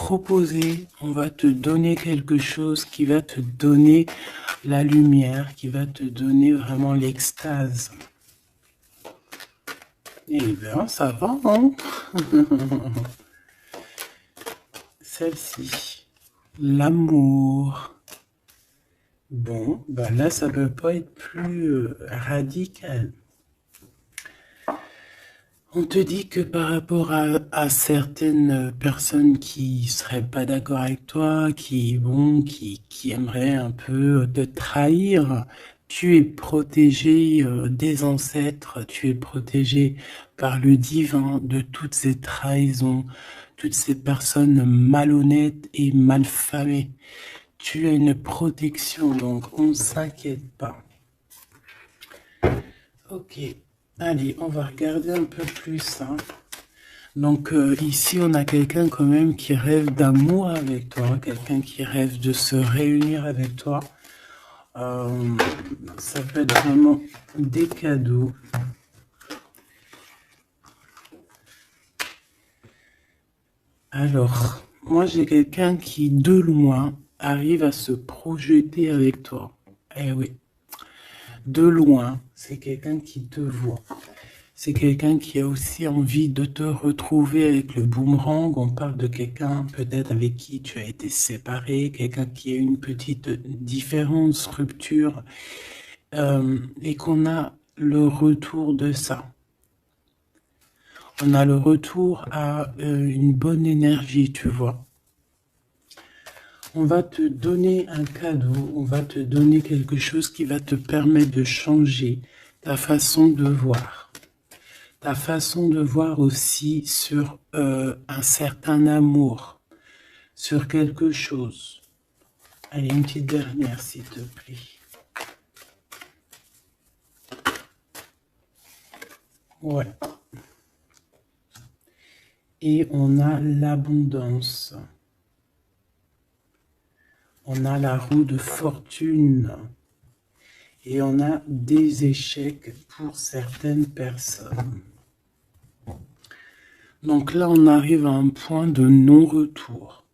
proposer, on va te donner quelque chose qui va te donner la lumière, qui va te donner vraiment l'extase. Eh bien, ça va, hein? Celle-ci, l'amour. Bon, ben là, ça peut pas être plus radical. On te dit que par rapport à certaines personnes qui seraient pas d'accord avec toi, qui aimeraient un peu te trahir, tu es protégé des ancêtres, tu es protégé par le divin de toutes ces trahisons, toutes ces personnes malhonnêtes et malfamées. Tu as une protection, donc on ne s'inquiète pas. Ok. Allez, on va regarder un peu plus. Hein. Donc ici, on a quelqu'un quand même qui rêve d'amour avec toi, quelqu'un qui rêve de se réunir avec toi. Ça peut être vraiment des cadeaux. Alors, moi j'ai quelqu'un qui, de loin, arrive à se projeter avec toi. Eh oui, de loin, c'est quelqu'un qui te voit. C'est quelqu'un qui a aussi envie de te retrouver avec le boomerang. On parle de quelqu'un peut-être avec qui tu as été séparé, quelqu'un qui a une petite différence, rupture, et qu'on a le retour de ça. On a le retour à une bonne énergie, tu vois. On va te donner un cadeau, on va te donner quelque chose qui va te permettre de changer ta façon de voir. Ta façon de voir aussi sur un certain amour, sur quelque chose. Allez, une petite dernière, s'il te plaît. Ouais. Et on a l'abondance. On a la roue de fortune. Et on a des échecs pour certaines personnes. Donc là, on arrive à un point de non-retour.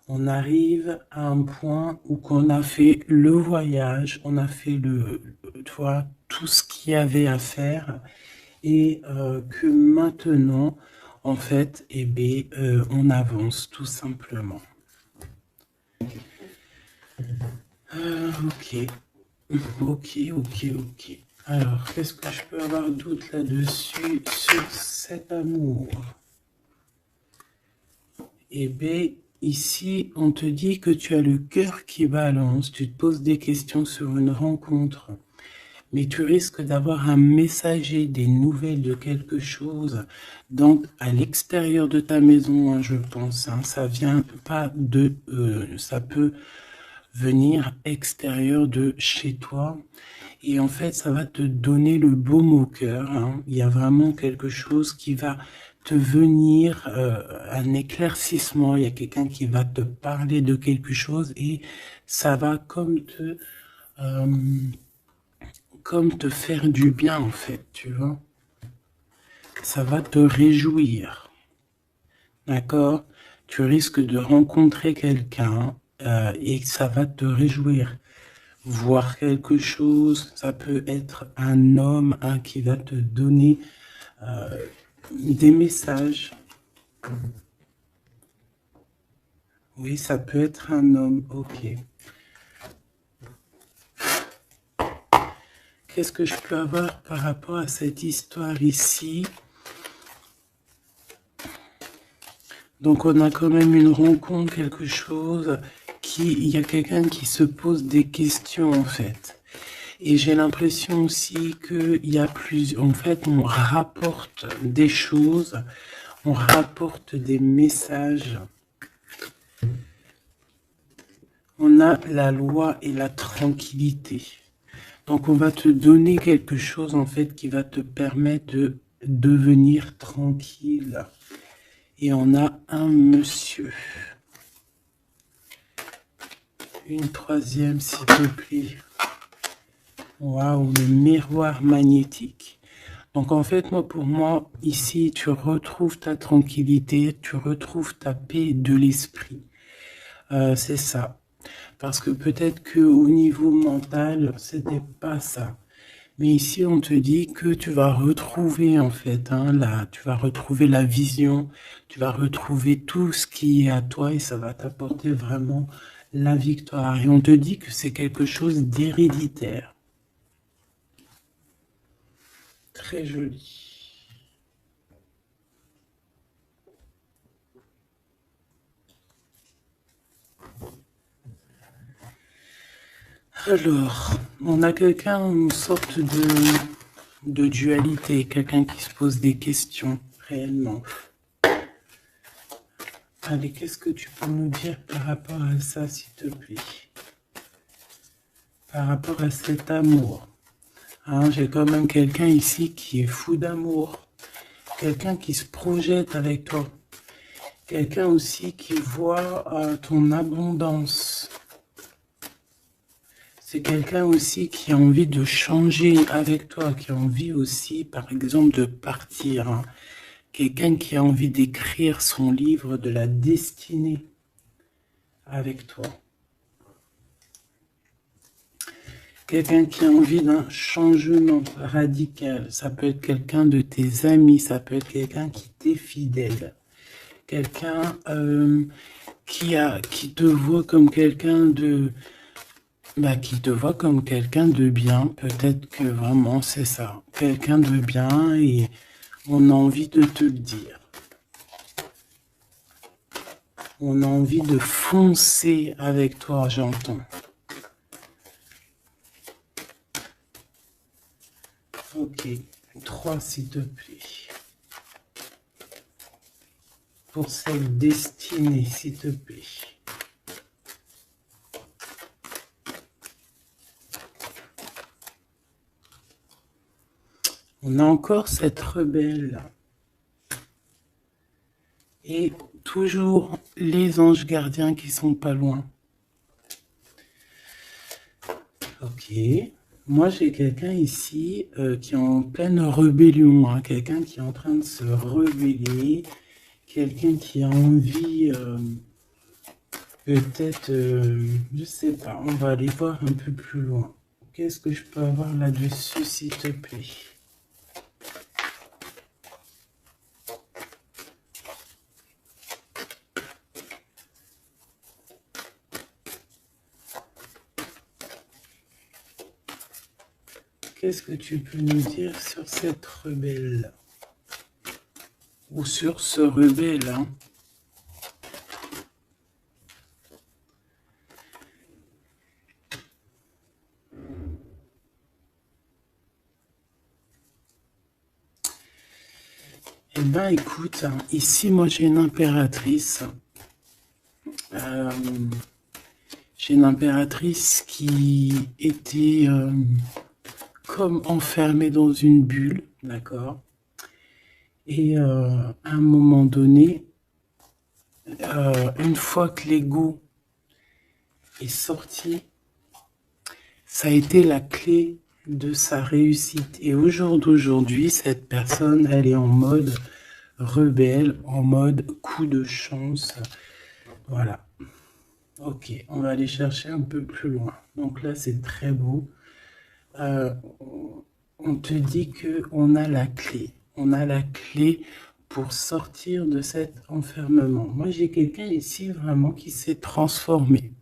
On arrive à un point où on a fait le voyage, on a fait tout ce qu'il y avait à faire et que maintenant, en fait, on avance tout simplement. Ok. Alors, qu'est-ce que je peux avoir d'autre là-dessus sur cet amour? Eh bien, ici, on te dit que tu as le cœur qui balance, tu te poses des questions sur une rencontre, mais tu risques d'avoir un messager, des nouvelles de quelque chose, donc à l'extérieur de ta maison, hein, je pense, hein, ça vient pas de... ça peut venir extérieur de chez toi, et en fait, ça va te donner le baume au cœur, hein. Il y a vraiment quelque chose qui va te venir, un éclaircissement, il y a quelqu'un qui va te parler de quelque chose et ça va comme te faire du bien en fait, tu vois. Ça va te réjouir, d'accord? Tu risques de rencontrer quelqu'un et ça va te réjouir. Voir quelque chose, ça peut être un homme qui va te donner des messages. Oui, ça peut être un homme, ok. Qu'est-ce que je peux avoir par rapport à cette histoire ici? Donc on a quand même une rencontre, quelque chose, il y a quelqu'un qui se pose des questions en fait. Et j'ai l'impression aussi qu'il y a en fait, on rapporte des choses, on rapporte des messages. On a la loi et la tranquillité. Donc on va te donner quelque chose en fait qui va te permettre de devenir tranquille. Et on a un monsieur. Une troisième s'il te plaît. Waouh, le miroir magnétique. Donc en fait, pour moi, ici, tu retrouves ta tranquillité, tu retrouves ta paix de l'esprit. C'est ça. Parce que peut-être qu'au niveau mental, c'était pas ça. Mais ici, on te dit que tu vas retrouver, en fait, tu vas retrouver la vision, tu vas retrouver tout ce qui est à toi et ça va t'apporter vraiment la victoire. Et on te dit que c'est quelque chose d'héréditaire. Très joli. Alors, on a quelqu'un, une sorte de dualité, quelqu'un qui se pose des questions réellement. Allez, qu'est-ce que tu peux nous dire par rapport à ça, s'il te plaît? Par rapport à cet amour. J'ai quand même quelqu'un ici qui est fou d'amour. Quelqu'un qui se projette avec toi. Quelqu'un aussi qui voit ton abondance. C'est quelqu'un aussi qui a envie de changer avec toi, qui a envie aussi, par exemple, de partir. Quelqu'un qui a envie d'écrire son livre de la destinée avec toi. Quelqu'un qui a envie d'un changement radical. Ça peut être quelqu'un de tes amis, ça peut être quelqu'un qui t'est fidèle. Quelqu'un qui te voit comme quelqu'un de... qui te voit comme quelqu'un de bien. Peut-être que vraiment c'est ça. Quelqu'un de bien et on a envie de te le dire. On a envie de foncer avec toi, j'entends. Ok, 3 s'il te plaît. Pour cette destinée, s'il te plaît. On a encore cette rebelle. Et toujours les anges gardiens qui sont pas loin. Ok. Moi, j'ai quelqu'un ici qui est en pleine rébellion. Quelqu'un qui est en train de se rebeller. Quelqu'un qui a envie, peut-être, je sais pas, on va aller voir un peu plus loin. Qu'est-ce que je peux avoir là-dessus, s'il te plaît? Qu'est-ce que tu peux nous dire sur cette rebelle? Ou sur ce rebelle, Eh ben, écoute, ici, moi, j'ai une impératrice. J'ai une impératrice qui était comme enfermée dans une bulle, d'accord? Et à un moment donné, une fois que l'ego est sorti, ça a été la clé de sa réussite. Et au jour d'aujourd'hui, cette personne, elle est en mode rebelle, en mode coup de chance. Voilà. Ok, on va aller chercher un peu plus loin. Donc là, c'est très beau. On te dit qu'on a la clé. On a la clé pour sortir de cet enfermement. Moi, j'ai quelqu'un ici vraiment qui s'est transformé.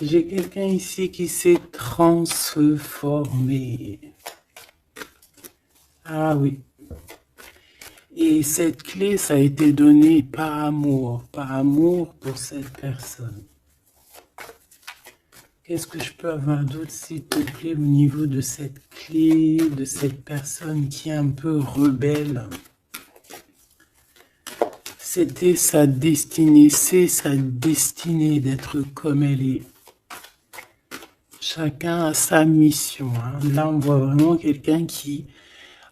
J'ai quelqu'un ici qui s'est transformé. Ah oui. Et cette clé, ça a été donné par amour pour cette personne. Qu'est-ce que je peux avoir d'autre, s'il te plaît, au niveau de cette clé, de cette personne qui est un peu rebelle? C'était sa destinée, c'est sa destinée d'être comme elle est. Chacun a sa mission. Là, on voit vraiment quelqu'un qui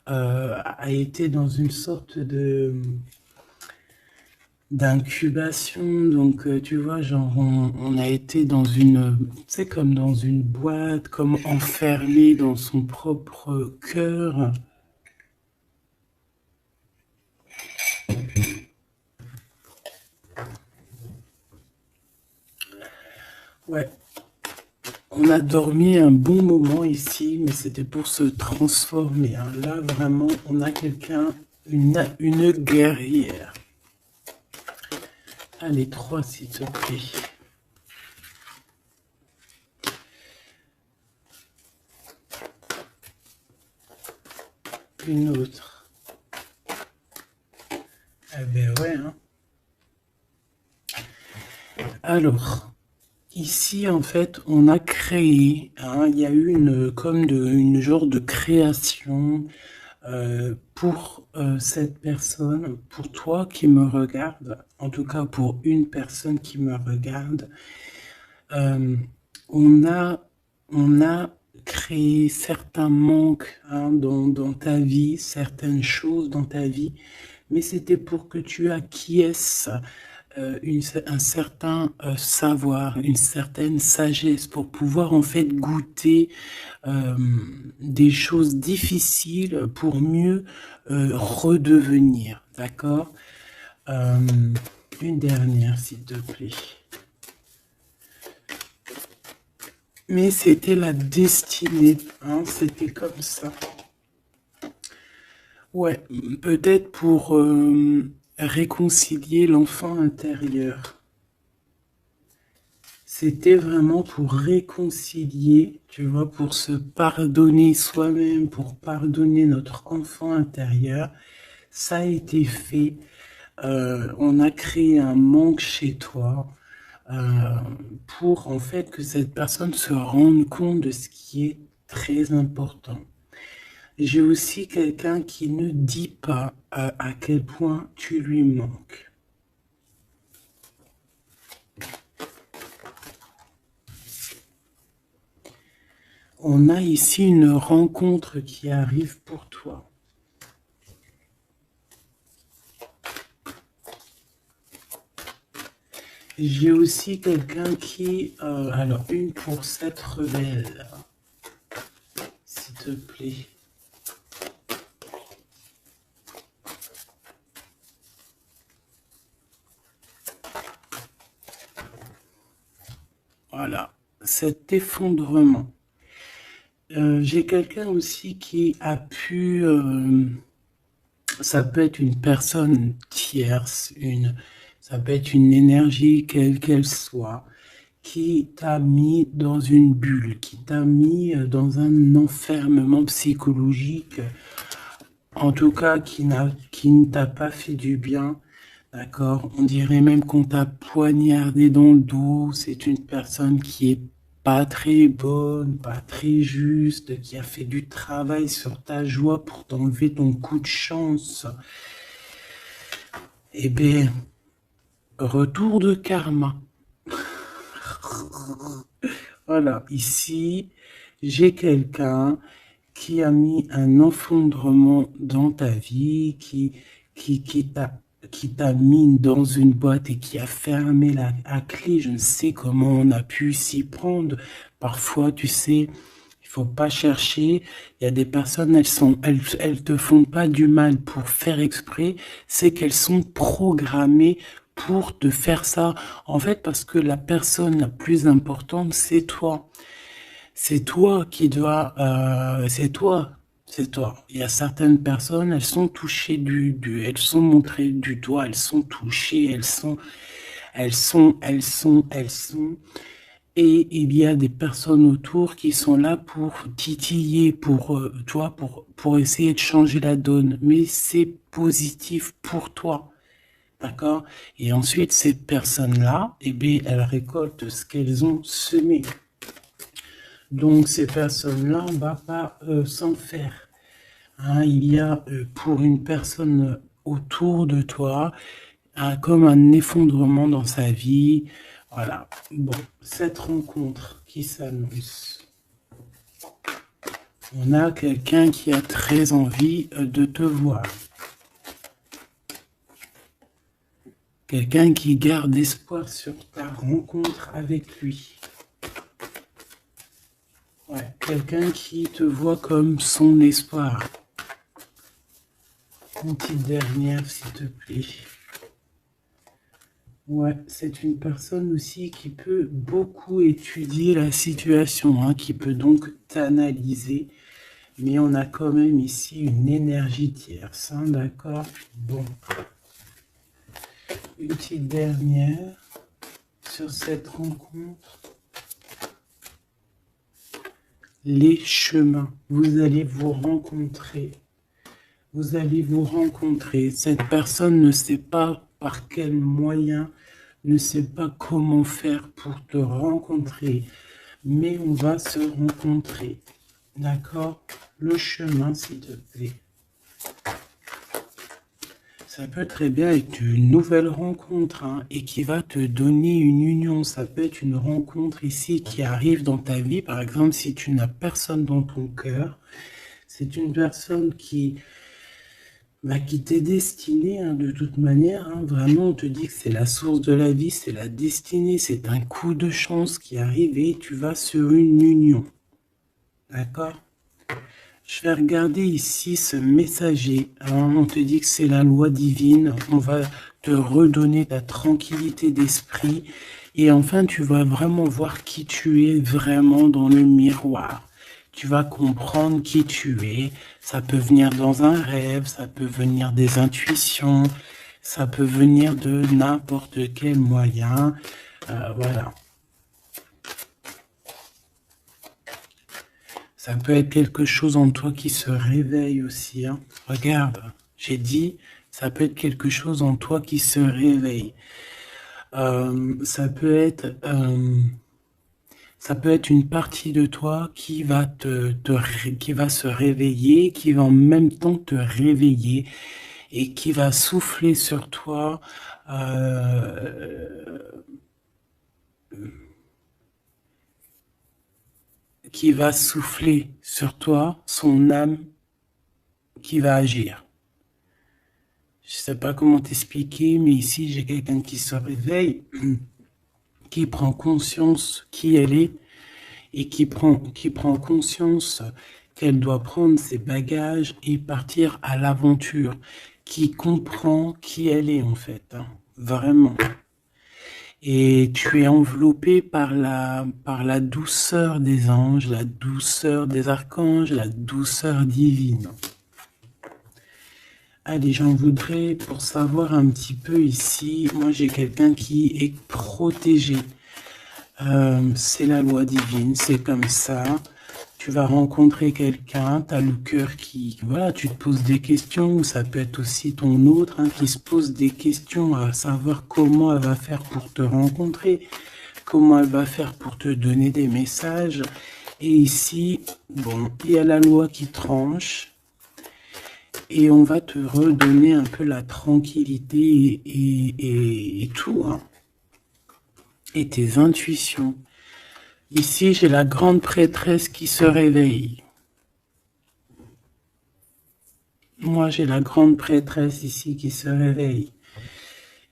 a été dans une sorte d'incubation. Donc, tu vois, genre, on a été dans une, c'est comme dans une boîte, comme enfermé dans son propre cœur. Ouais, on a dormi un bon moment ici, mais c'était pour se transformer, hein. Là, vraiment, on a quelqu'un, une guerrière. Allez, 3, s'il te plaît. Une autre. Eh ben ouais, hein. Alors, ici, en fait, on a créé, hein, il y a eu une genre de création pour cette personne, pour toi qui me regarde, en tout cas pour une personne qui me regarde. On a créé certains manques, hein, dans ta vie, certaines choses dans ta vie, mais c'était pour que tu acquiesces un certain savoir, une certaine sagesse pour pouvoir en fait goûter des choses difficiles pour mieux redevenir, d'accord. Une dernière, s'il te plaît. Mais c'était la destinée, hein, c'était comme ça. Ouais, peut-être pour réconcilier l'enfant intérieur. C'était vraiment pour réconcilier, tu vois, pour se pardonner soi-même, pour pardonner notre enfant intérieur. Ça a été fait. On a créé un manque chez toi euh, pour en fait que cette personne se rende compte de ce qui est très important. J'ai aussi quelqu'un qui ne dit pas à quel point tu lui manques. On a ici une rencontre qui arrive pour toi. J'ai aussi quelqu'un qui... alors, une pour cette rebelle, s'il te plaît. Voilà, cet effondrement. J'ai quelqu'un aussi qui a pu... ça peut être une personne tierce, ça peut être une énergie quelle qu'elle soit, qui t'a mis dans une bulle, qui t'a mis dans un enfermement psychologique, en tout cas qui ne t'a pas fait du bien, d'accord? On dirait même qu'on t'a poignardé dans le dos. C'est une personne qui est pas très bonne, pas très juste, qui a fait du travail sur ta joie pour t'enlever ton coup de chance. Eh bien, retour de karma. Voilà, ici, j'ai quelqu'un qui a mis un effondrement dans ta vie, qui, qui t'a qui t'a mis dans une boîte et qui a fermé la clé. Je ne sais comment on a pu s'y prendre. Parfois, tu sais, il faut pas chercher. Il y a des personnes, elles te font pas du mal pour faire exprès. C'est qu'elles sont programmées pour te faire ça. En fait, parce que la personne la plus importante, c'est toi. C'est toi qui dois, c'est toi, c'est toi. Il y a certaines personnes, elles sont touchées elles sont montrées du doigt, elles sont touchées, elles sont. Et il y a des personnes autour qui sont là pour titiller, pour essayer de changer la donne. Mais c'est positif pour toi. D'accord? Et ensuite, ces personnes-là, eh bien, elles récoltent ce qu'elles ont semé. Donc ces personnes-là, on ne va pas s'en faire. Hein, il y a pour une personne autour de toi comme un effondrement dans sa vie. Voilà. Bon, cette rencontre qui s'annonce. On a quelqu'un qui a très envie de te voir. Quelqu'un qui garde espoir sur ta rencontre avec lui. Ouais, quelqu'un qui te voit comme son espoir. Une petite dernière, s'il te plaît. Ouais, c'est une personne aussi qui peut beaucoup étudier la situation, hein, qui peut donc t'analyser. Mais on a quand même ici une énergie tierce, hein, d'accord? Bon. Une petite dernière sur cette rencontre. Les chemins. Vous allez vous rencontrer. Vous allez vous rencontrer. Cette personne ne sait pas par quel moyen, ne sait pas comment faire pour te rencontrer. Mais on va se rencontrer. D'accord? Le chemin, s'il te plaît. Ça peut très bien être une nouvelle rencontre, hein, et qui va te donner une union. Ça peut être une rencontre ici qui arrive dans ta vie. Par exemple, si tu n'as personne dans ton cœur, c'est une personne qui t'est destinée, hein, de toute manière. Hein. Vraiment, on te dit que c'est la source de la vie, c'est la destinée, c'est un coup de chance qui arrive et tu vas sur une union. D'accord? Je vais regarder ici ce messager. Alors, on te dit que c'est la loi divine. On va te redonner ta tranquillité d'esprit. Et enfin, tu vas vraiment voir qui tu es vraiment dans le miroir. Tu vas comprendre qui tu es. Ça peut venir dans un rêve, ça peut venir des intuitions, ça peut venir de n'importe quel moyen. Voilà. Ça peut être quelque chose en toi qui se réveille aussi. Hein. Regarde, j'ai dit, ça peut être quelque chose en toi qui se réveille. Ça peut être une partie de toi qui va qui va se réveiller, qui va en même temps te réveiller et qui va souffler sur toi. Qui va souffler sur toi son âme qui va agir. Je sais pas comment t'expliquer, mais ici j'ai quelqu'un qui se réveille, qui prend conscience qui elle est et qui prend conscience qu'elle doit prendre ses bagages et partir à l'aventure, qui comprend qui elle est en fait, hein, vraiment. Et tu es enveloppé par la douceur des anges, la douceur des archanges, la douceur divine. Allez, j'en voudrais pour savoir un petit peu ici. Moi, j'ai quelqu'un qui est protégé. C'est la loi divine, c'est comme ça. Tu vas rencontrer quelqu'un, tu as le cœur qui... Voilà, tu te poses des questions, ou ça peut être aussi ton autre, hein, qui se pose des questions à savoir comment elle va faire pour te rencontrer, comment elle va faire pour te donner des messages. Et ici, bon, il y a la loi qui tranche, et on va te redonner un peu la tranquillité et tout, hein, et tes intuitions. Ici, j'ai la grande prêtresse qui se réveille. Moi, j'ai la grande prêtresse ici qui se réveille.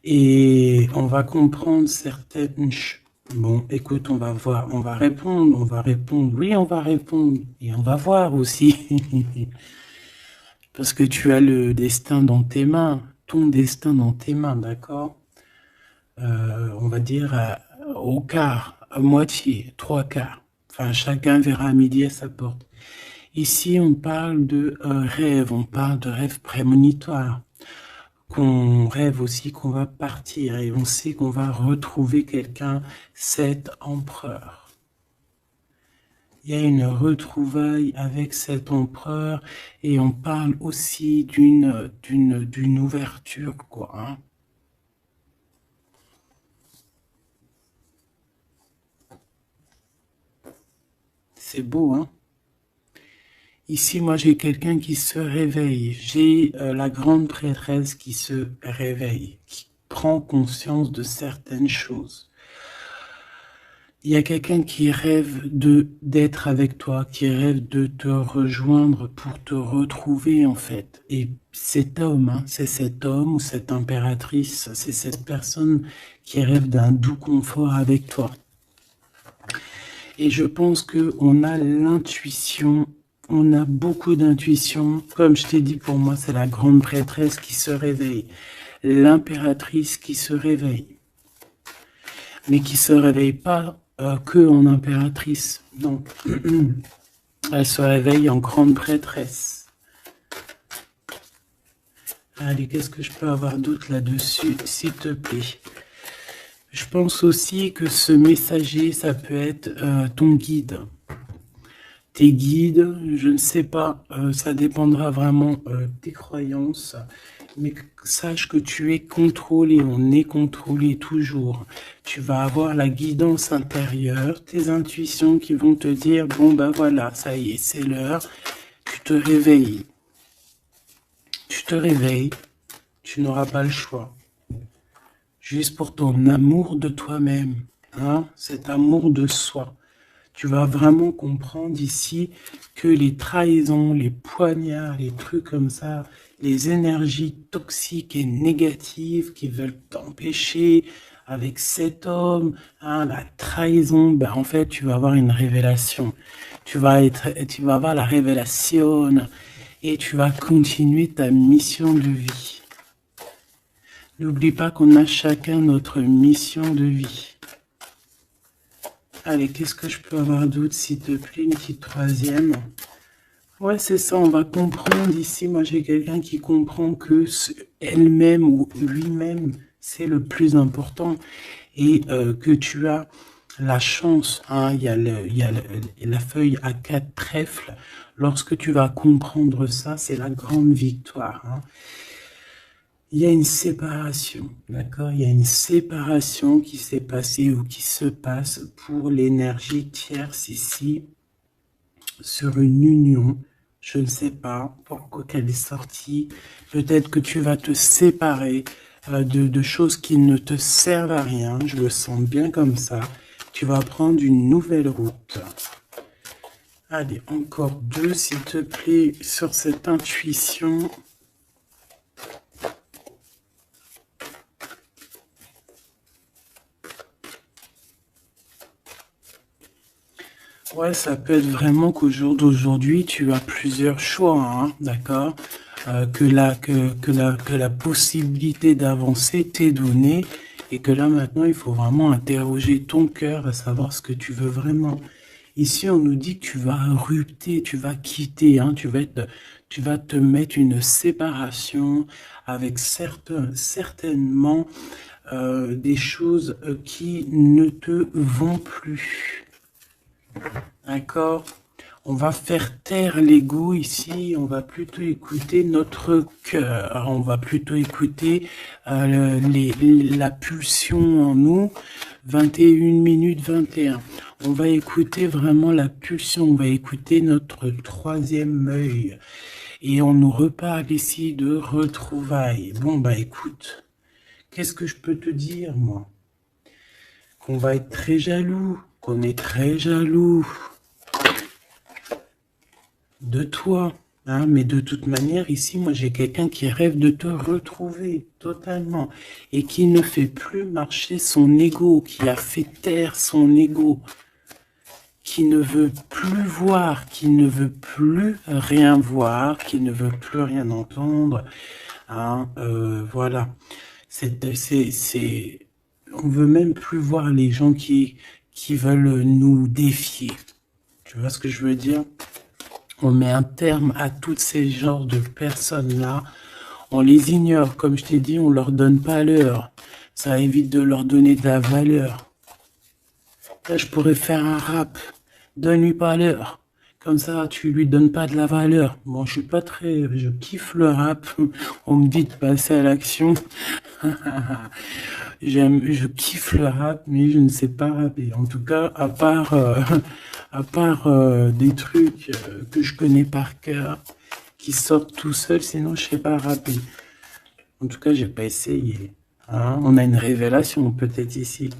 Et on va comprendre certaines... Bon, écoute, on va voir, on va répondre, oui, on va répondre. Et on va voir aussi. Parce que tu as le destin dans tes mains, ton destin dans tes mains, d'accord? On va dire au quart, à moitié, 3/4. Enfin, chacun verra à midi à sa porte. Ici, on parle de rêve, on parle de rêve prémonitoire. Qu'on rêve aussi qu'on va partir et on sait qu'on va retrouver quelqu'un, cet empereur. Il y a une retrouvaille avec cet empereur et on parle aussi d'une ouverture, quoi. Hein. C'est beau, hein? Ici, moi, j'ai quelqu'un qui se réveille. J'ai la grande prêtresse qui se réveille, qui prend conscience de certaines choses. il y a quelqu'un qui rêve d'être avec toi, qui rêve de te rejoindre pour te retrouver en fait. Et cet homme, hein, c'est cet homme ou cette impératrice, c'est cette personne qui rêve d'un doux confort avec toi. Et je pense qu'on a l'intuition, on a beaucoup d'intuition. Comme je t'ai dit, pour moi, c'est la grande prêtresse qui se réveille, l'impératrice qui se réveille. Mais qui ne se réveille pas que en impératrice. Donc, elle se réveille en grande prêtresse. Allez, qu'est-ce que je peux avoir d'autre là-dessus, s'il te plaît? Je pense aussi que ce messager, ça peut être ton guide. Tes guides, je ne sais pas, ça dépendra vraiment de tes croyances, mais sache que tu es contrôlé, on est contrôlé toujours. Tu vas avoir la guidance intérieure, tes intuitions qui vont te dire, bon ben voilà, ça y est, c'est l'heure, tu te réveilles. Tu te réveilles, tu n'auras pas le choix. Juste pour ton amour de toi-même, hein, cet amour de soi. Tu vas vraiment comprendre ici que les trahisons, les poignards, les trucs comme ça, les énergies toxiques et négatives qui veulent t'empêcher avec cet homme, hein, la trahison, ben en fait, tu vas avoir une révélation. Tu vas avoir la révélation et tu vas continuer ta mission de vie. N'oublie pas qu'on a chacun notre mission de vie. Allez, qu'est-ce que je peux avoir d'autre, s'il te plaît? Une petite troisième. Ouais, c'est ça, on va comprendre ici. Moi, j'ai quelqu'un qui comprend que elle-même ou lui-même, c'est le plus important. Et que tu as la chance, hein, il y a la feuille à 4 trèfles. Lorsque tu vas comprendre ça, c'est la grande victoire. Hein. Il y a une séparation, d'accord? Il y a une séparation qui s'est passée ou qui se passe pour l'énergie tierce ici, sur une union. Je ne sais pas pourquoi qu'elle est sortie. Peut-être que tu vas te séparer de choses qui ne te servent à rien. Je le sens bien comme ça. Tu vas prendre une nouvelle route. Allez, encore deux, s'il te plaît, sur cette intuition. Ouais, ça peut être vraiment qu'au jour d'aujourd'hui, tu as plusieurs choix, hein, d'accord? Que la possibilité d'avancer t'est donnée et que là, maintenant, il faut vraiment interroger ton cœur, à savoir ce que tu veux vraiment. Ici, on nous dit que tu vas rupter, tu vas quitter, hein, tu vas te mettre une séparation avec certainement des choses qui ne te vont plus. D'accord? On va faire taire l'ego ici, on va plutôt écouter notre cœur, on va plutôt écouter la pulsion en nous, 21 minutes 21. On va écouter vraiment la pulsion, on va écouter notre troisième œil. Et on nous reparle ici de retrouvailles. Bon, bah écoute, qu'est-ce que je peux te dire, moi? Qu'on va être très jaloux, qu'on est très jaloux de toi, hein, mais de toute manière, ici, moi, j'ai quelqu'un qui rêve de te retrouver totalement et qui ne fait plus marcher son ego, qui a fait taire son ego, qui ne veut plus voir, qui ne veut plus rien voir, qui ne veut plus rien entendre, hein, voilà. On veut même plus voir les gens qui veulent nous défier. Tu vois ce que je veux dire? On met un terme à tous ces genres de personnes-là. On les ignore, comme je t'ai dit, on leur donne pas l'heure. Ça évite de leur donner de la valeur. Là, je pourrais faire un rap. Donne-lui pas l'heure. Comme ça, tu lui donnes pas de la valeur. Bon, je suis pas très... Je kiffe le rap. On me dit de passer à l'action. Je kiffe le rap, mais je ne sais pas rapper. En tout cas, à part des trucs que je connais par cœur, qui sortent tout seuls, sinon je ne sais pas rapper. En tout cas, j'ai pas essayé. Hein, on a une révélation peut-être ici.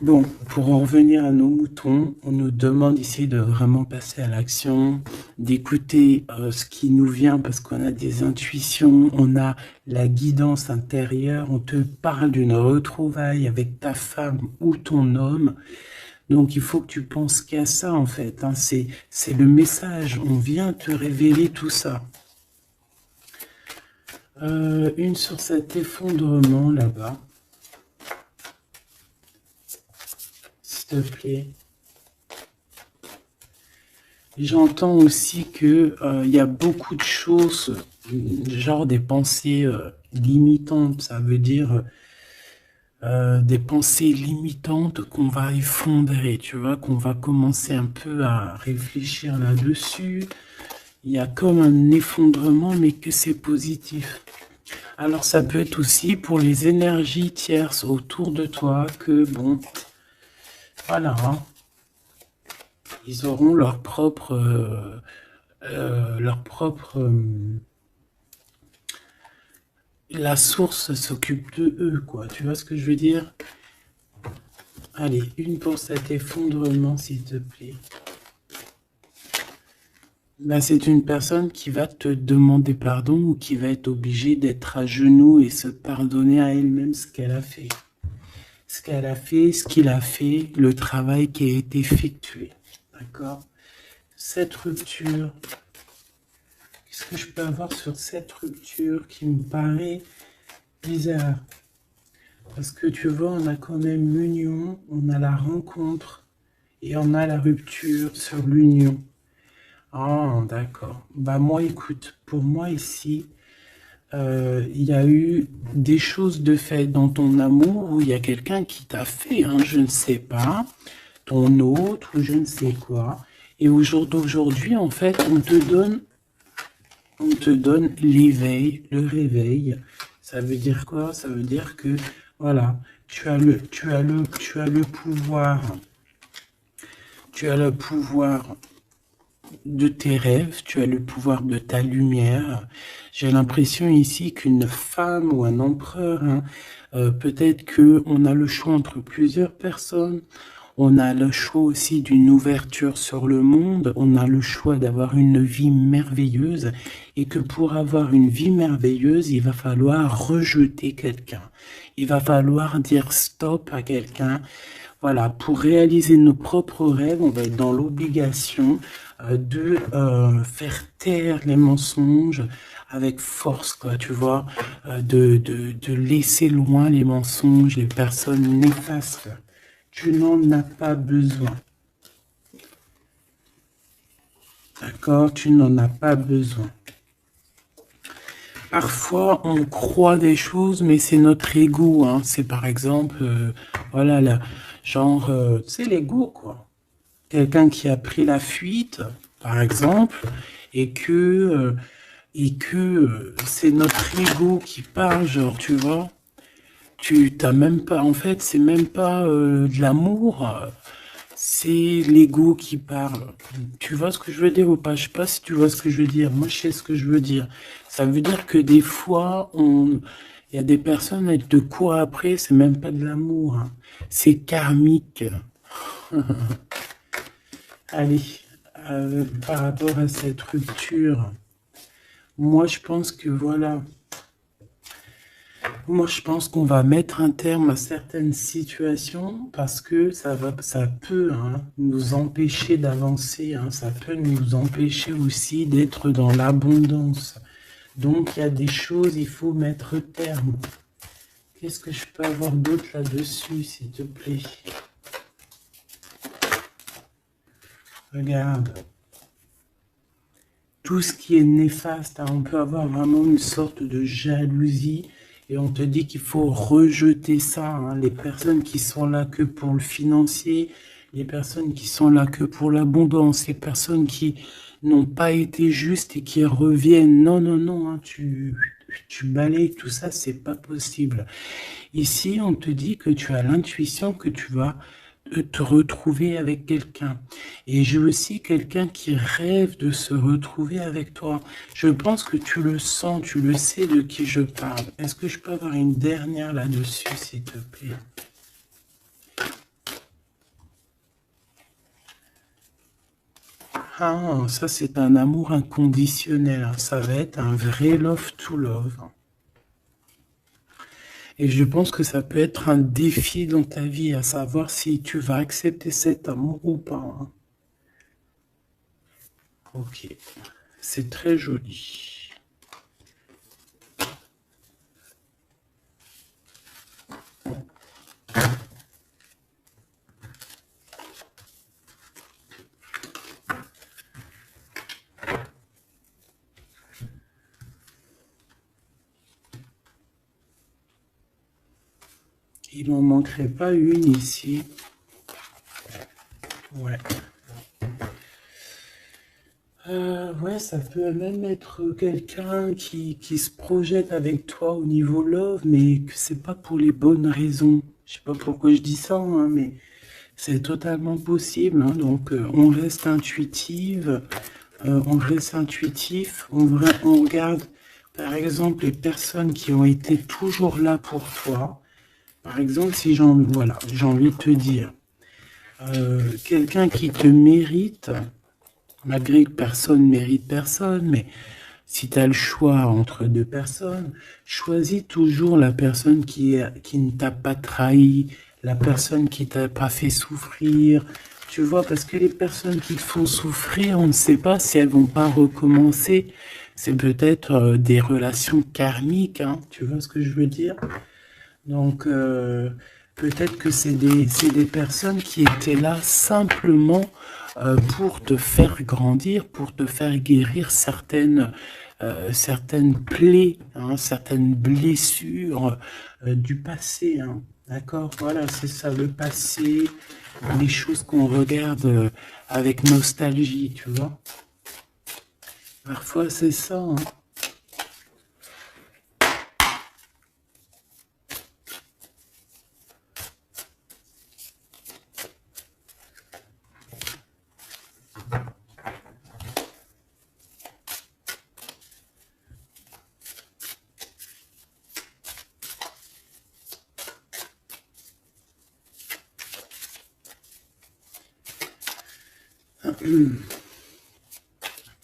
Bon, pour en revenir à nos moutons, on nous demande ici de vraiment passer à l'action, d'écouter ce qui nous vient parce qu'on a des intuitions, on a la guidance intérieure, on te parle d'une retrouvaille avec ta femme ou ton homme. Donc il faut que tu penses qu'à ça en fait, hein. C'est le message, on vient te révéler tout ça. Une sur cet effondrement là-bas. S'il te plaît. J'entends aussi que y a beaucoup de choses, genre des pensées limitantes, ça veut dire des pensées limitantes qu'on va effondrer, tu vois, qu'on va commencer un peu à réfléchir là-dessus. Il y a comme un effondrement, mais que c'est positif. Alors ça peut être aussi pour les énergies tierces autour de toi que, bon, voilà, hein, ils auront leur propre... la source s'occupe de eux, quoi. Tu vois ce que je veux dire? Allez, une pour cet effondrement, s'il te plaît. Là, c'est une personne qui va te demander pardon ou qui va être obligée d'être à genoux et se pardonner à elle-même ce qu'elle a fait. Ce qu'elle a fait, ce qu'il a fait, le travail qui a été effectué. D'accord? Cette rupture, qu'est-ce que je peux avoir sur cette rupture qui me paraît bizarre? Parce que tu vois, on a quand même l'union, on a la rencontre et on a la rupture sur l'union. Ah, d'accord. Bah moi, écoute, pour moi ici, il y a eu des choses de fait dans ton amour où il y a quelqu'un qui t'a fait, hein, je ne sais pas, ton autre ou je ne sais quoi. Et au jour d'aujourd'hui, en fait, on te donne l'éveil, le réveil. Ça veut dire quoi? Ça veut dire que, voilà, tu as le pouvoir. Tu as le pouvoir de tes rêves, tu as le pouvoir de ta lumière. J'ai l'impression ici qu'une femme ou un empereur, hein, peut-être qu'on a le choix entre plusieurs personnes, on a le choix aussi d'une ouverture sur le monde, on a le choix d'avoir une vie merveilleuse et que pour avoir une vie merveilleuse, il va falloir rejeter quelqu'un. Il va falloir dire stop à quelqu'un. Voilà, pour réaliser nos propres rêves, on va être dans l'obligation de faire taire les mensonges avec force, quoi, tu vois, de laisser loin les mensonges, les personnes néfastes. Tu n'en as pas besoin. D'accord? Tu n'en as pas besoin. Parfois, on croit des choses, mais c'est notre ego, hein. C'est par exemple, voilà, là, genre, c'est l'ego, quoi. Quelqu'un qui a pris la fuite, par exemple, et que c'est notre ego qui parle, genre, tu vois. Tu t'as même pas, en fait, c'est même pas de l'amour, c'est l'ego qui parle. Tu vois ce que je veux dire ou pas? Je sais pas si tu vois ce que je veux dire. Moi, je sais ce que je veux dire. Ça veut dire que des fois, il y a des personnes, elles te courent après, c'est même pas de l'amour, hein. C'est karmique. Allez, par rapport à cette rupture, moi, je pense que voilà. Moi, je pense qu'on va mettre un terme à certaines situations parce que ça peut, hein, nous empêcher d'avancer, hein, ça peut nous empêcher aussi d'être dans l'abondance. Donc, il y a des choses, il faut mettre terme. Qu'est-ce que je peux avoir d'autre là-dessus, s'il te plaît? Regarde. Tout ce qui est néfaste, hein, on peut avoir vraiment une sorte de jalousie. Et on te dit qu'il faut rejeter ça, hein. Les personnes qui sont là que pour le financier, les personnes qui sont là que pour l'abondance, les personnes qui n'ont pas été justes et qui reviennent. Non, non, non, hein, tu balayes tout ça, c'est pas possible. Ici, on te dit que tu as l'intuition que tu vas te retrouver avec quelqu'un. Et j'ai aussi quelqu'un qui rêve de se retrouver avec toi. Je pense que tu le sens, tu le sais de qui je parle. Est-ce que je peux avoir une dernière là-dessus, s'il te plaît? Ah, ça c'est un amour inconditionnel, hein. Ça va être un vrai love to love. Et je pense que ça peut être un défi dans ta vie, à savoir si tu vas accepter cet amour ou pas, hein. Ok, c'est très joli. Il n'en manquerait pas une ici. Ouais. Ouais, ça peut même être quelqu'un qui se projette avec toi au niveau love, mais que c'est pas pour les bonnes raisons. Je sais pas pourquoi je dis ça, hein, mais c'est totalement possible, hein. Donc, on reste intuitive, on reste intuitif, on regarde, par exemple, les personnes qui ont été toujours là pour toi. Par exemple, si voilà, j'ai envie de te dire, quelqu'un qui te mérite, malgré que personne mérite personne, mais si tu as le choix entre deux personnes, choisis toujours la personne qui ne t'a pas trahi, la personne qui t'a pas fait souffrir. Tu vois, parce que les personnes qui te font souffrir, on ne sait pas si elles vont pas recommencer. C'est peut-être des relations karmiques, hein, tu vois ce que je veux dire? Donc, peut-être que c'est des personnes qui étaient là simplement pour te faire grandir, pour te faire guérir certaines plaies, hein, certaines blessures du passé, hein. D'accord? Voilà, c'est ça, le passé, les choses qu'on regarde avec nostalgie, tu vois? Parfois, c'est ça, hein.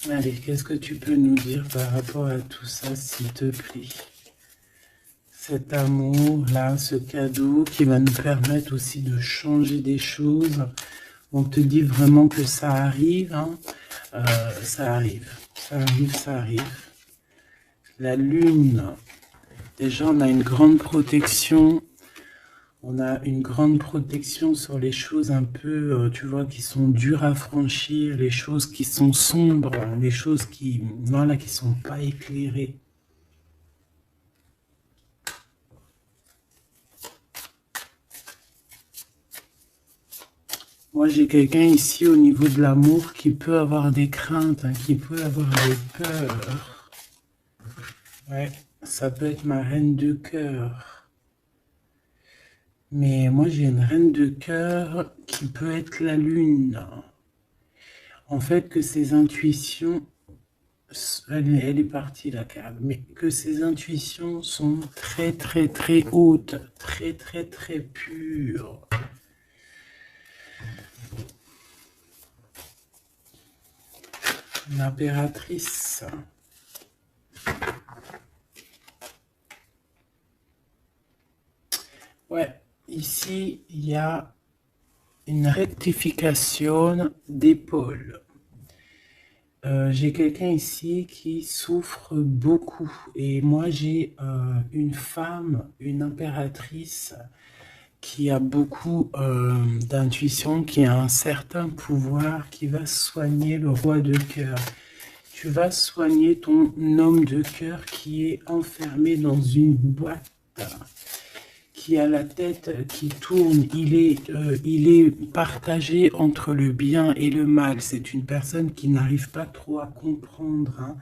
Allez, qu'est-ce que tu peux nous dire par rapport à tout ça, s'il te plaît? Cet amour-là, ce cadeau qui va nous permettre aussi de changer des choses. On te dit vraiment que ça arrive, hein. Ça arrive, ça arrive, ça arrive. La lune, déjà on a une grande protection. On a une grande protection sur les choses un peu, tu vois, qui sont dures à franchir, les choses qui sont sombres, les choses qui, voilà, qui sont pas éclairées. Moi, j'ai quelqu'un ici au niveau de l'amour qui peut avoir des craintes, hein, qui peut avoir des peurs. Ouais, ça peut être ma reine de cœur. Mais moi, j'ai une reine de cœur qui peut être la lune. En fait, que ses intuitions, elle est partie la carte, mais que ses intuitions sont très très très hautes, très très très pures. L'impératrice. Ouais, ici, il y a une rectification d'épaule. J'ai quelqu'un ici qui souffre beaucoup et moi j'ai une femme, une impératrice qui a beaucoup d'intuition, qui a un certain pouvoir, qui va soigner le roi de cœur. Tu vas soigner ton homme de cœur qui est enfermé dans une boîte, qui a la tête qui tourne. Il est partagé entre le bien et le mal. C'est une personne qui n'arrive pas trop à comprendre, hein.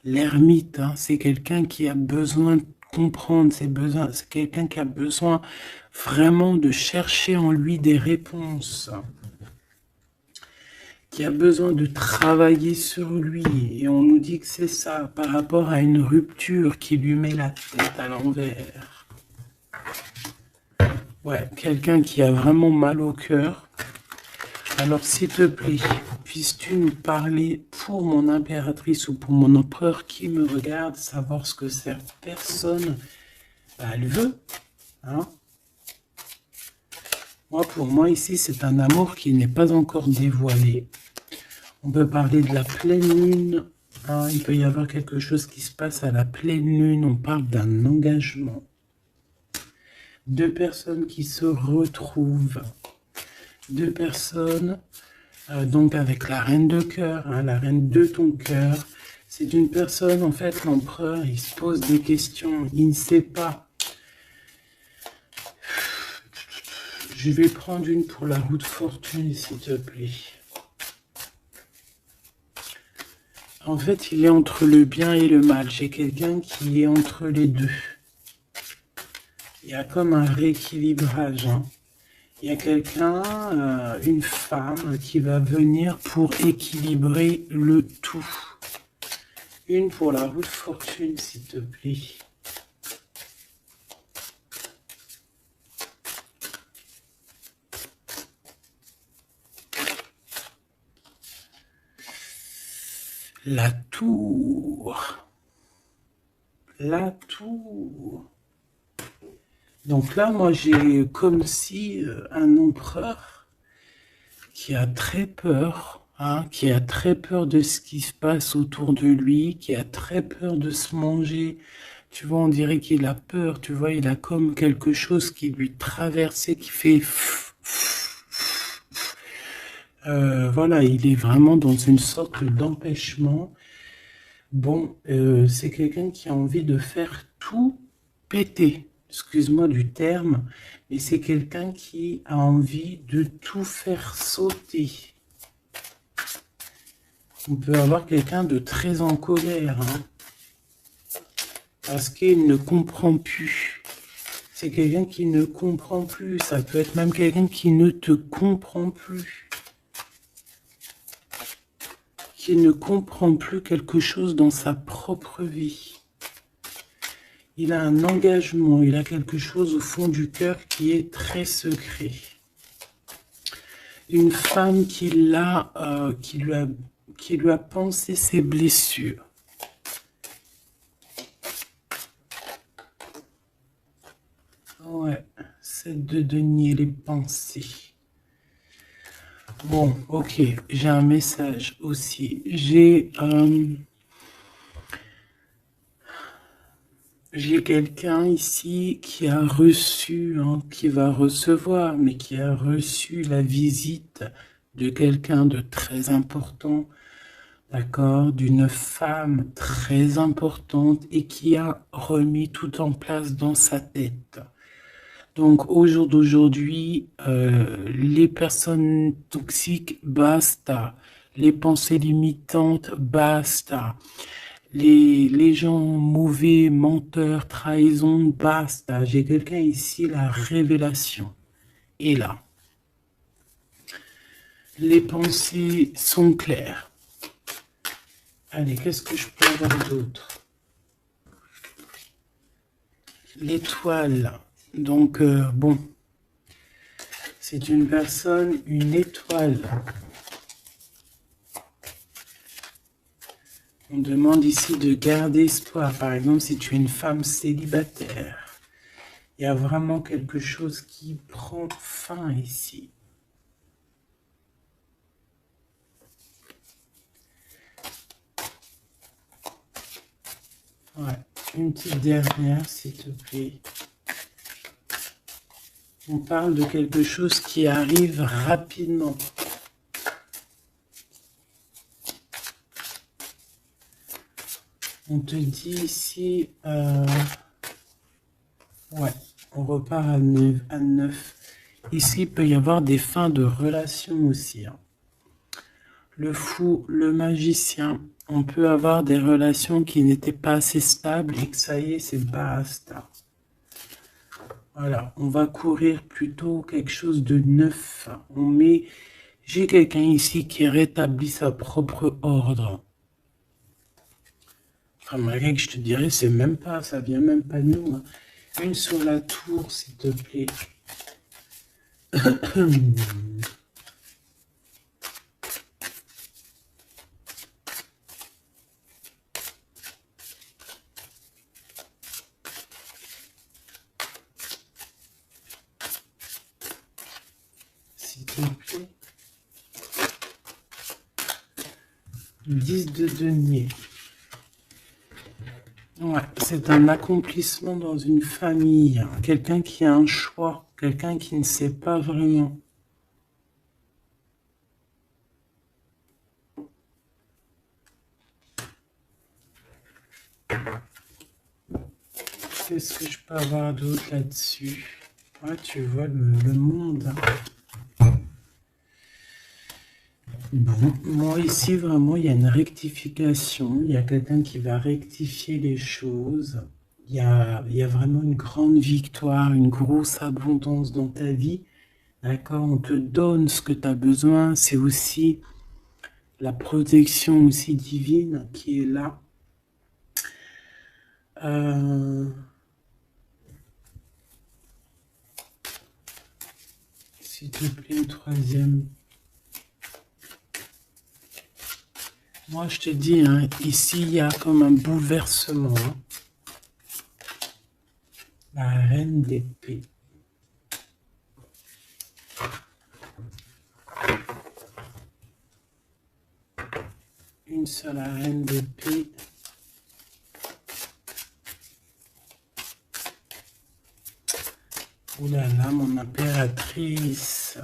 L'ermite, hein, c'est quelqu'un qui a besoin de comprendre ses besoins. C'est quelqu'un qui a besoin vraiment de chercher en lui des réponses, qui a besoin de travailler sur lui. Et on nous dit que c'est ça, par rapport à une rupture qui lui met la tête à l'envers. Ouais, quelqu'un qui a vraiment mal au cœur. Alors, s'il te plaît, puisses-tu nous parler pour mon impératrice ou pour mon empereur qui me regarde, savoir ce que cette personne, bah, elle veut, hein? Pour moi, ici, c'est un amour qui n'est pas encore dévoilé. On peut parler de la pleine lune, hein, il peut y avoir quelque chose qui se passe à la pleine lune, on parle d'un engagement. Deux personnes qui se retrouvent, deux personnes, donc avec la reine de cœur, hein, la reine de ton cœur. C'est une personne, en fait, l'empereur, il se pose des questions, il ne sait pas. Je vais prendre une pour la roue de fortune, s'il te plaît. En fait, il est entre le bien et le mal. J'ai quelqu'un qui est entre les deux. Il y a comme un rééquilibrage. Hein. Il y a quelqu'un, une femme, qui va venir pour équilibrer le tout. Une pour la roue de fortune, s'il te plaît. La tour. La tour. Donc là, moi, j'ai comme si un empereur qui a très peur, hein, qui a très peur de ce qui se passe autour de lui, qui a très peur de se manger. Tu vois, on dirait qu'il a peur, tu vois, il a comme quelque chose qui lui traverse et qui fait... voilà, il est vraiment dans une sorte d'empêchement. Bon, c'est quelqu'un qui a envie de faire tout péter. Excuse-moi du terme, mais c'est quelqu'un qui a envie de tout faire sauter. On peut avoir quelqu'un de très en colère, hein, parce qu'il ne comprend plus. C'est quelqu'un qui ne comprend plus. Ça peut être même quelqu'un qui ne te comprend plus. Qui ne comprend plus quelque chose dans sa propre vie. Il a un engagement, il a quelque chose au fond du cœur qui est très secret. Une femme qui lui a pensé ses blessures. Ouais, c'est de denier les pensées. Bon, ok, j'ai un message aussi. J'ai quelqu'un ici qui a reçu, hein, qui va recevoir, mais qui a reçu la visite de quelqu'un de très important, d'accord, d'une femme très importante et qui a remis tout en place dans sa tête. Donc, au jour d'aujourd'hui, les personnes toxiques, basta. Les pensées limitantes, basta. Les gens mauvais, menteurs, trahison, basta. J'ai quelqu'un ici, la révélation est là. Les pensées sont claires. Allez, qu'est-ce que je peux avoir d'autre? L'étoile. Donc, bon, c'est une personne, une étoile. On demande ici de garder espoir. Par exemple, si tu es une femme célibataire, il y a vraiment quelque chose qui prend fin ici. Ouais, une petite dernière, s'il te plaît. On parle de quelque chose qui arrive rapidement. On te dit ici, ouais, on repart à 9. Ici, il peut y avoir des fins de relation aussi. Hein. Le fou, le magicien, on peut avoir des relations qui n'étaient pas assez stables et que ça y est, c'est basta. Voilà, on va courir plutôt quelque chose de neuf. J'ai quelqu'un ici qui rétablit sa propre ordre. Enfin, malgré que je te dirais, c'est même pas, ça vient même pas de nous. Hein. Une sur la tour, s'il te plaît. te plaît. 10 de denier. Ouais, c'est un accomplissement dans une famille. Quelqu'un qui a un choix. Quelqu'un qui ne sait pas vraiment. Qu'est-ce que je peux avoir d'autre là-dessus? Ouais, tu vois le monde. Bon, moi ici vraiment il y a une rectification, il y a quelqu'un qui va rectifier les choses, il y a vraiment une grande victoire, une grosse abondance dans ta vie, d'accord? On te donne ce que tu as besoin, c'est aussi la protection aussi divine qui est là. S'il te plaît, le troisième. Moi, je te dis, hein, ici, il y a comme un bouleversement. Hein. La reine d'épée. Une seule reine d'épée. Ouh là là, mon impératrice.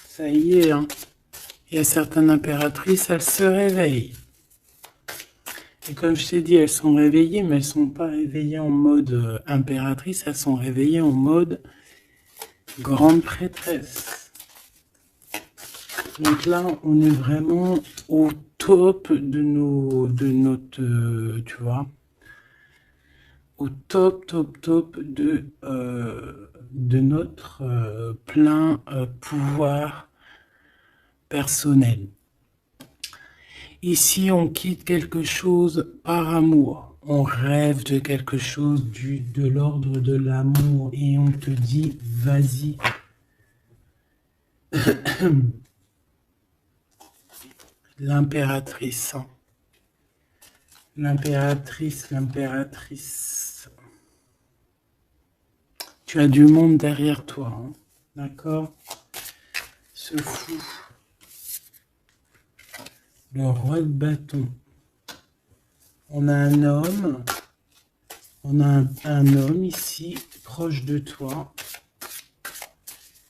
Ça y est, hein. Il y a certaines impératrices, elles se réveillent. Et comme je t'ai dit, elles sont réveillées, mais elles ne sont pas réveillées en mode impératrice, elles sont réveillées en mode grande prêtresse. Donc là, on est vraiment au top de notre, tu vois, au top de notre plein pouvoir personnel. Ici, on quitte quelque chose par amour. On rêve de quelque chose de l'ordre de l'amour et on te dit, vas-y. L'impératrice. L'impératrice. Tu as du monde derrière toi, hein, d'accord? Ce fou. Le roi de bâton. On a un homme. On a un homme ici, proche de toi.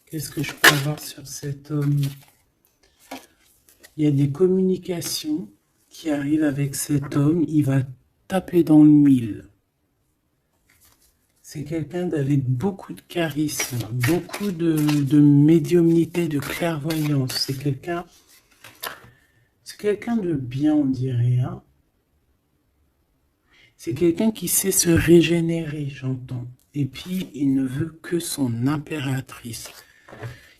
Qu'est-ce que je peux avoir sur cet homme? Il y a des communications qui arrivent avec cet homme. Il va taper dans le mille. C'est quelqu'un avec beaucoup de charisme, beaucoup de médiumnité, de clairvoyance. C'est quelqu'un de bien, on dirait. Hein. C'est quelqu'un qui sait se régénérer, j'entends. Et puis, il ne veut que son impératrice.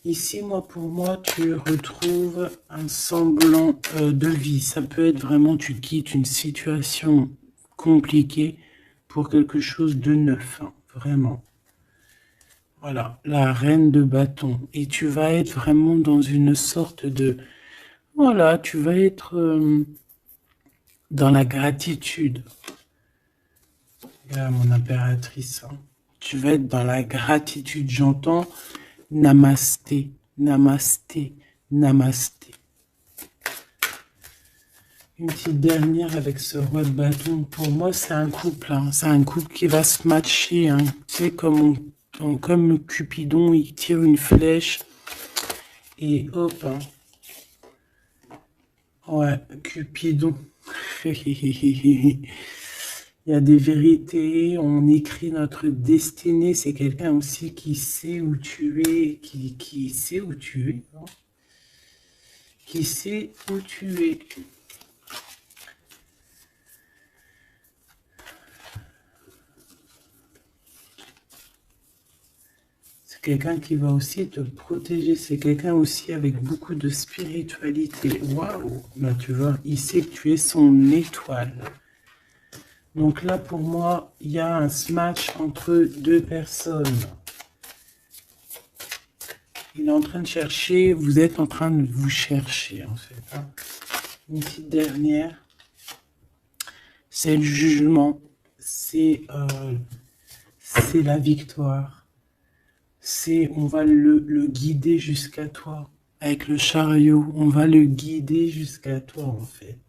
Ici, pour moi, tu retrouves un semblant de vie. Ça peut être vraiment, tu quittes une situation compliquée pour quelque chose de neuf, hein, vraiment. Voilà, la reine de bâton. Et tu vas être vraiment dans une sorte de... Voilà, tu vas être dans la gratitude. Regarde mon impératrice. Hein. Tu vas être dans la gratitude. J'entends namasté, namasté, namasté. Une petite dernière avec ce roi de bâton. Pour moi, c'est un couple. Hein. C'est un couple qui va se matcher. Hein. Tu sais, comme Cupidon, il tire une flèche. Et hop. Hein. Ouais, Cupidon. Il y a des vérités, on écrit notre destinée. C'est quelqu'un aussi qui sait où tu es, qui sait où tu es. Hein. Qui sait où tu es. C'est quelqu'un qui va aussi te protéger. C'est quelqu'un aussi avec beaucoup de spiritualité. Waouh! Bah, tu vois, il sait que tu es son étoile. Donc là, pour moi, il y a un smash entre deux personnes. Il est en train de chercher, vous êtes en train de vous chercher, en fait. Hein. Une petite dernière. C'est le jugement. C'est c'est la victoire. On va le guider jusqu'à toi. Avec le chariot, on va le guider jusqu'à toi, en fait.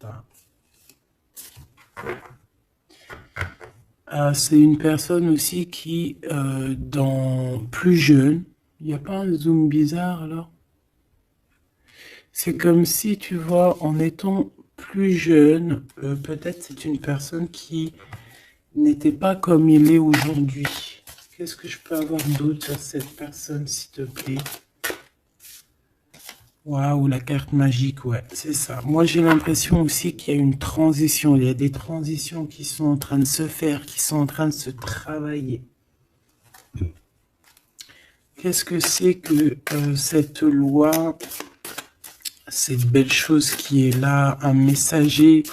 C'est une personne aussi qui, plus jeune, il n'y a pas un zoom bizarre, là? C'est comme si, tu vois, en étant plus jeune, peut-être c'est une personne qui n'était pas comme il est aujourd'hui. Qu'est-ce que je peux avoir d'autre sur cette personne, s'il te plaît? Waouh, la carte magique, ouais, c'est ça. Moi, j'ai l'impression aussi qu'il y a une transition. Il y a des transitions qui sont en train de se faire, qui sont en train de se travailler. Qu'est-ce que c'est que cette loi, cette belle chose qui est là, un messager?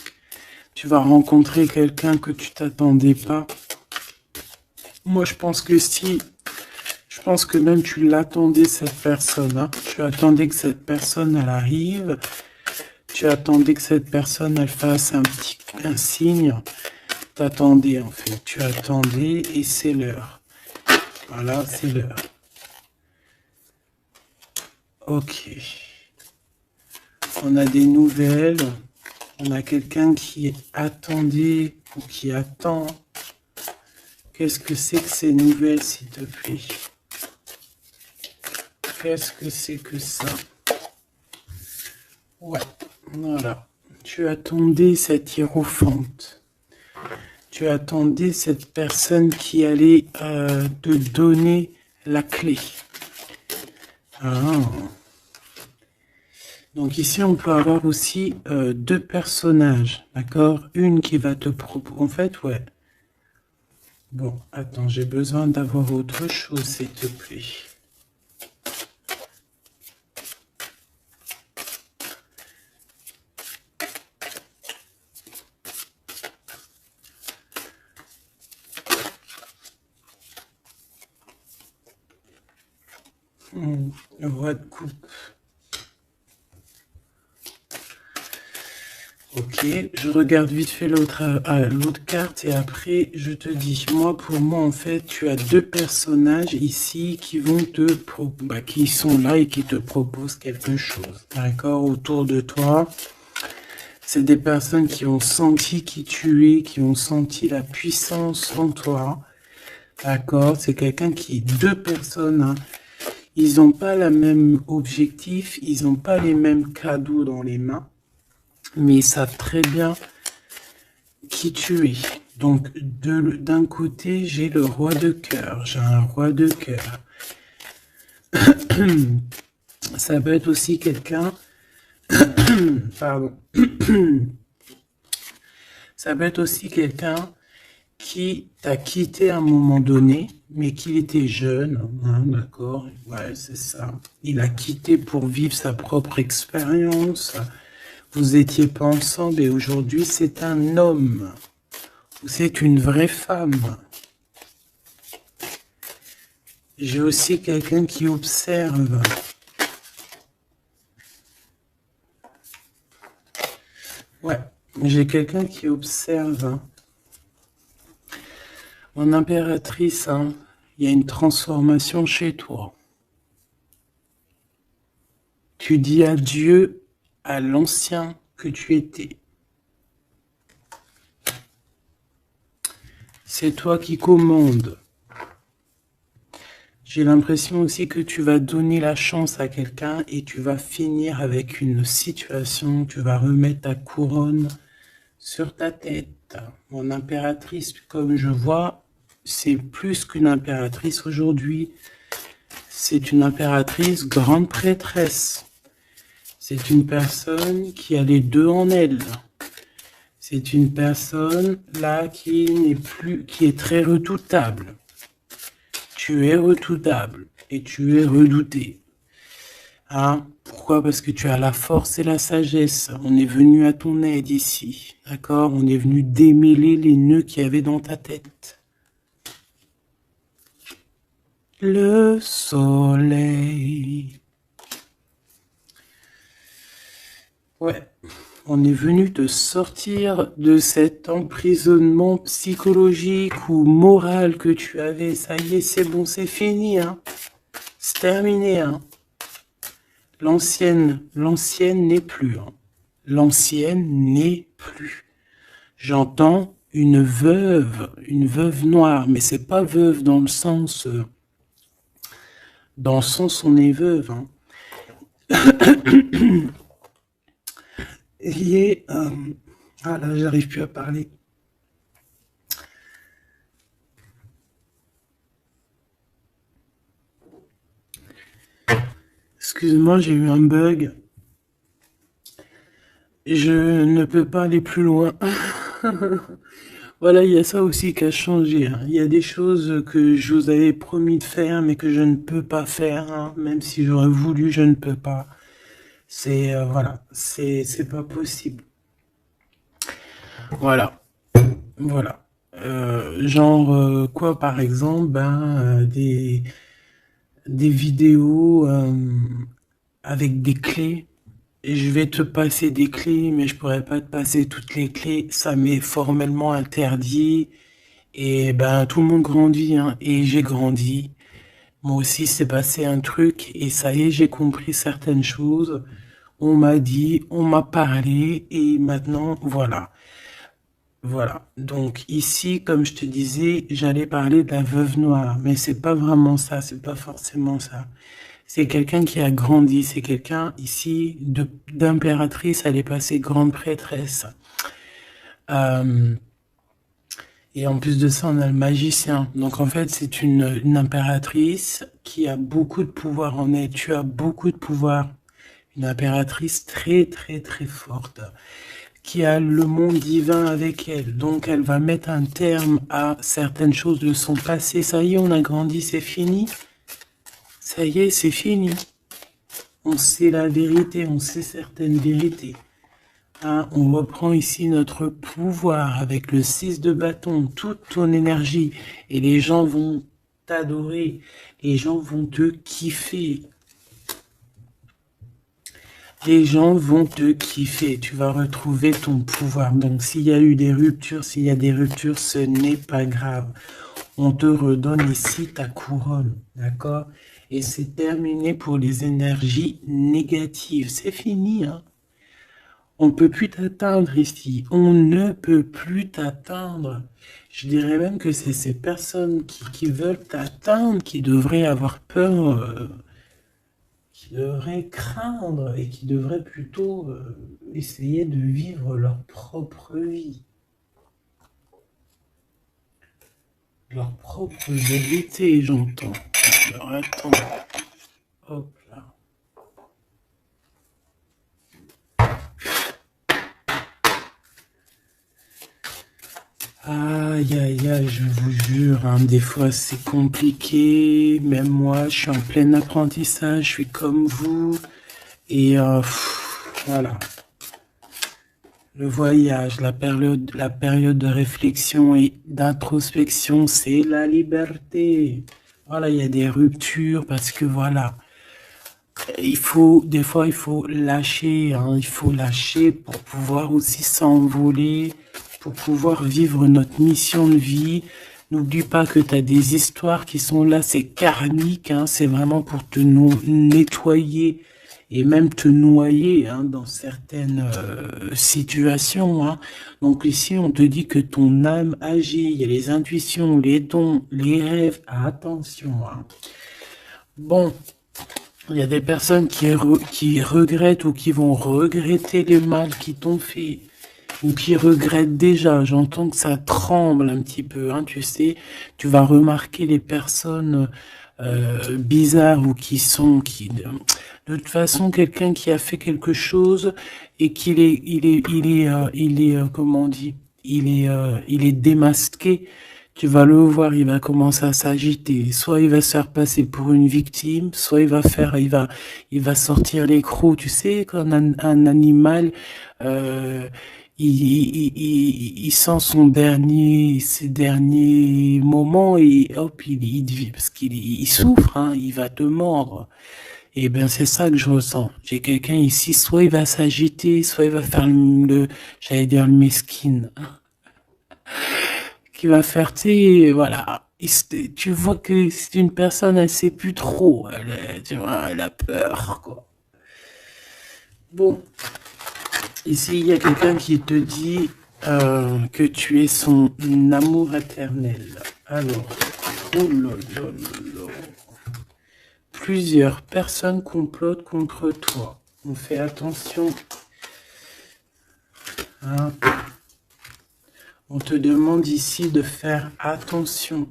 Tu vas rencontrer quelqu'un que tu t'attendais pas. Moi, je pense que je pense que même tu l'attendais, cette personne, hein. Tu attendais que cette personne, elle arrive. Tu attendais que cette personne, elle fasse un signe. T'attendais, en fait. Tu attendais et c'est l'heure. Voilà, c'est l'heure. Ok. On a des nouvelles. On a quelqu'un qui attendait ou qui attend. Qu'est-ce que c'est que ces nouvelles, s'il te plaît? Qu'est-ce que c'est que ça? Ouais, voilà. Tu attendais cette hiérophante. Tu attendais cette personne qui allait te donner la clé. Ah. Donc ici, on peut avoir aussi deux personnages, d'accord? Une qui va te proposer... En fait, ouais. Bon, attends, j'ai besoin d'avoir autre chose, s'il te plaît. Roi de coupe. Ok, je regarde vite fait l'autre carte et après je te dis. Moi, pour moi, en fait, tu as deux personnages ici qui vont qui sont là et qui te proposent quelque chose. D'accord, autour de toi. C'est des personnes qui ont senti qui tu es, qui ont senti la puissance en toi. D'accord, c'est quelqu'un qui, deux personnes, hein. Ils n'ont pas le même objectif, ils n'ont pas les mêmes cadeaux dans les mains, mais ils savent très bien qui tu es. Donc, d'un côté, j'ai le roi de cœur, j'ai un roi de cœur. Ça peut être aussi quelqu'un, pardon, ça peut être aussi quelqu'un qui t'a quitté à un moment donné, mais qu'il était jeune, hein, d'accord? Ouais, c'est ça. Il a quitté pour vivre sa propre expérience. Vous étiez pas ensemble et aujourd'hui c'est un homme. C'est une vraie femme. J'ai aussi quelqu'un qui observe. Ouais, j'ai quelqu'un qui observe. Mon impératrice, hein, il y a une transformation chez toi. Tu dis adieu à l'ancien que tu étais. C'est toi qui commandes. J'ai l'impression aussi que tu vas donner la chance à quelqu'un et tu vas finir avec une situation, tu vas remettre ta couronne sur ta tête. Mon impératrice, comme je vois, c'est plus qu'une impératrice aujourd'hui. C'est une impératrice grande prêtresse. C'est une personne qui a les deux en elle. C'est une personne là qui est très redoutable. Tu es redoutable et tu es redouté. Hein? Pourquoi? Parce que tu as la force et la sagesse. On est venu à ton aide ici. D'accord? On est venu démêler les nœuds qu'il y avait dans ta tête. Le soleil. Ouais. on est venu te sortir de cet emprisonnement psychologique ou moral que tu avais. Ça y est, c'est bon, c'est fini, hein. C'est terminé, hein. L'ancienne n'est plus, hein. L'ancienne n'est plus. J'entends une veuve noire, mais c'est pas veuve dans le sens on est veuve, hein. Il est, ah là, j'arrive plus à parler. Excuse-moi, j'ai eu un bug. Je ne peux pas aller plus loin. Voilà, il y a ça aussi qui a changé, hein. Il y a des choses que je vous avais promis de faire, mais que je ne peux pas faire, hein. Même si j'aurais voulu, je ne peux pas. C'est voilà, c'est pas possible. Voilà, voilà. Genre quoi, par exemple, des vidéos avec des clés. Et je vais te passer des clés, mais je pourrais pas te passer toutes les clés. Ça m'est formellement interdit. Et ben tout le monde grandit, hein. Et j'ai grandi. Moi aussi, c'est passé un truc. Et ça y est, j'ai compris certaines choses. On m'a dit, on m'a parlé. Et maintenant, voilà. Voilà. Donc ici, comme je te disais, j'allais parler de la veuve noire. Mais c'est pas vraiment ça. C'est pas forcément ça. C'est quelqu'un qui a grandi, c'est quelqu'un ici d'impératrice, elle est passée grande prêtresse. Euh, et en plus de ça, on a le magicien. Donc en fait, c'est une impératrice qui a beaucoup de pouvoir en elle. Tu as beaucoup de pouvoir. Une impératrice très très très forte, qui a le monde divin avec elle. Donc elle va mettre un terme à certaines choses de son passé. Ça y est, on a grandi, c'est fini. Ça y est, c'est fini. On sait la vérité, on sait certaines vérités. Hein, on reprend ici notre pouvoir avec le 6 de bâton, toute ton énergie. Et les gens vont t'adorer. Les gens vont te kiffer. Les gens vont te kiffer. Tu vas retrouver ton pouvoir. Donc s'il y a eu des ruptures, s'il y a des ruptures, ce n'est pas grave. On te redonne ici ta couronne. D'accord ? Et c'est terminé pour les énergies négatives. C'est fini, hein. On ne peut plus t'atteindre ici. On ne peut plus t'atteindre. Je dirais même que c'est ces personnes qui veulent t'atteindre qui devraient avoir peur, qui devraient craindre et qui devraient plutôt essayer de vivre leur propre vie. Leur propre vérité, j'entends. Alors attends. Hop là. Aïe, aïe, aïe, je vous jure, hein, des fois c'est compliqué. Même moi, je suis en plein apprentissage, je suis comme vous. Et voilà. Le voyage, la période de réflexion et d'introspection, c'est la liberté. Voilà, il y a des ruptures parce que voilà, des fois, il faut lâcher, hein, il faut lâcher pour pouvoir aussi s'envoler, pour pouvoir vivre notre mission de vie. N'oublie pas que tu as des histoires qui sont là, c'est karmique, hein, c'est vraiment pour te nettoyer et même te noyer, hein, dans certaines situations, hein. Donc ici, on te dit que ton âme agit, il y a les intuitions, les dons, les rêves, attention, hein. Bon, il y a des personnes qui regrettent ou qui vont regretter les mal qui t'ont fait, ou qui regrettent déjà. J'entends que ça tremble un petit peu, hein, tu sais. Tu vas remarquer les personnes bizarres ou de toute façon, quelqu'un qui a fait quelque chose et comment on dit, il est démasqué. Tu vas le voir, il va commencer à s'agiter. Soit il va se faire passer pour une victime, soit il va sortir les crocs. Tu sais, quand un animal, euh, il sent ses derniers moments et hop, parce qu'il souffre, hein, il va te mordre. Et bien, c'est ça que je ressens. J'ai quelqu'un ici, soit il va s'agiter, soit il va faire j'allais dire le mesquine, hein, qui va faire, tu sais, voilà. Tu vois que c'est une personne, elle sait plus trop. Tu vois, elle a peur, quoi. Bon, ici, il y a quelqu'un qui te dit que tu es son amour éternel. Alors, oh là là là là. Plusieurs personnes complotent contre toi. On fait attention. Hein. On te demande ici de faire attention.